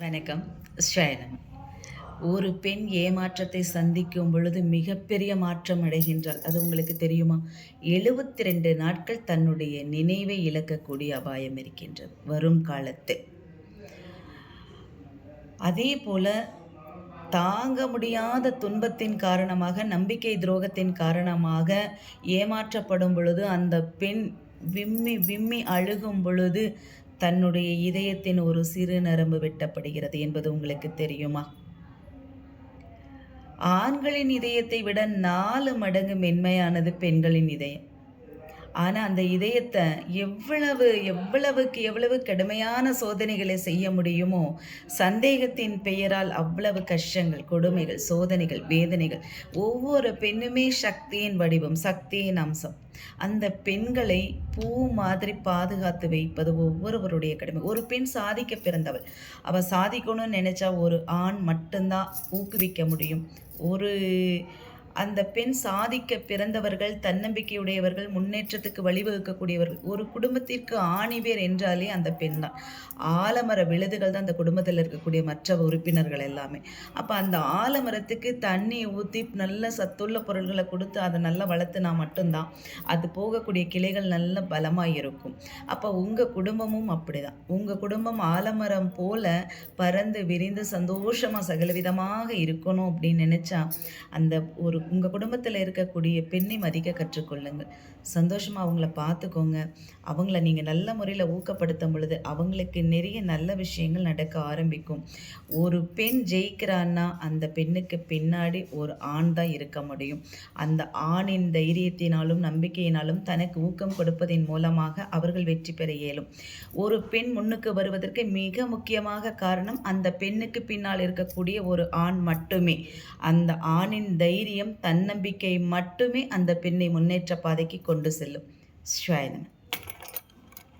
வணக்கம். ஸ்ரீராம். ஒரு பெண் ஏமாற்றத்தை சந்திக்கும் பொழுது மிகப்பெரிய மாற்றம் அடைகின்றாள். அது உங்களுக்கு தெரியுமா? 72 நாட்கள் தன்னுடைய நினைவை இழக்கக்கூடிய அபாயம் இருக்கின்றது வரும் காலத்தில். அதேபோல தாங்க முடியாத துன்பத்தின் காரணமாக, நம்பிக்கை துரோகத்தின் காரணமாக ஏமாற்றப்படும் பொழுது, அந்த பெண் விம்மி விம்மி அழுகும் பொழுது, தன்னுடைய இதயத்தின் ஒரு சிறு நரம்பு வெட்டப்படுகிறது என்பது உங்களுக்கு தெரியுமா? ஆண்களின் இதயத்தை விட 4 மடங்கு மென்மையானது பெண்களின் இதயம். ஆனா, அந்த இதயத்த எவ்வளவு கடுமையான சோதனைகளை செய்ய முடியுமோ, சந்தேகத்தின் பெயரால் அவ்வளவு கஷ்டங்கள், கொடுமைகள், சோதனைகள், வேதனைகள். ஒவ்வொரு பெண்ணுமே சக்தியின் வடிவம், சக்தியின் அம்சம். அந்த பெண்களை பூ மாதிரி பாதுகாத்து வைப்பது ஒவ்வொருவருடைய கடமை. ஒரு பெண் சாதிக்க பிறந்தவள். அவள் சாதிக்கணும்னு நினைச்சா ஒரு ஆண் மட்டும்தான் ஊக்குவிக்க முடியும். அந்த பெண் சாதிக்க பிறந்தவர்கள், தன்னம்பிக்கையுடையவர்கள், முன்னேற்றத்துக்கு வழிவகுக்கக்கூடியவர்கள். ஒரு குடும்பத்திற்கு ஆணிவேர் என்றாலே அந்த பெண் தான். ஆலமர விழுதுகள் தான் அந்த குடும்பத்தில் இருக்கக்கூடிய மற்ற உறுப்பினர்கள் எல்லாமே. அப்போ அந்த ஆலமரத்துக்கு தண்ணி ஊற்றி நல்ல சத்துள்ள பொருள்களை கொடுத்து அதை நல்லா வளர்த்துனா மட்டும்தான் அது போகக்கூடிய கிளைகள் நல்ல பலமாக இருக்கும். அப்போ உங்கள் குடும்பமும் அப்படிதான். உங்கள் குடும்பம் ஆலமரம் போல பறந்து விரிந்து சந்தோஷமாக சகலவிதமாக இருக்கணும் அப்படின்னு நினச்சா அந்த உங்கள் குடும்பத்தில் இருக்கக்கூடிய பெண்ணை மதிக்க கற்றுக்கொள்ளுங்கள். சந்தோஷமாக அவங்கள பார்த்துக்கோங்க. அவங்கள நீங்கள் நல்ல முறையில் ஊக்கப்படுத்தும் பொழுது அவங்களுக்கு நிறைய நல்ல விஷயங்கள் நடக்க ஆரம்பிக்கும். ஒரு பெண் ஜெயிக்கிறான்னா அந்த பெண்ணுக்கு பின்னாடி ஒரு ஆண் தான் இருக்க முடியும். அந்த ஆணின் தைரியத்தினாலும் நம்பிக்கையினாலும் தனக்கு ஊக்கம் கொடுப்பதின் மூலமாக அவர்கள் வெற்றி பெற இயலும். ஒரு பெண் முன்னுக்கு வருவதற்கு மிக முக்கியமாக காரணம் அந்த பெண்ணுக்கு பின்னால் இருக்கக்கூடிய ஒரு ஆண் மட்டுமே. அந்த ஆணின் தைரியம், தன்னம்பிக்கை மட்டுமே அந்த பெண்ணை முன்னேற்ற பாதைக்கு கொண்டு செல்லும். ஸ்ரீராம்.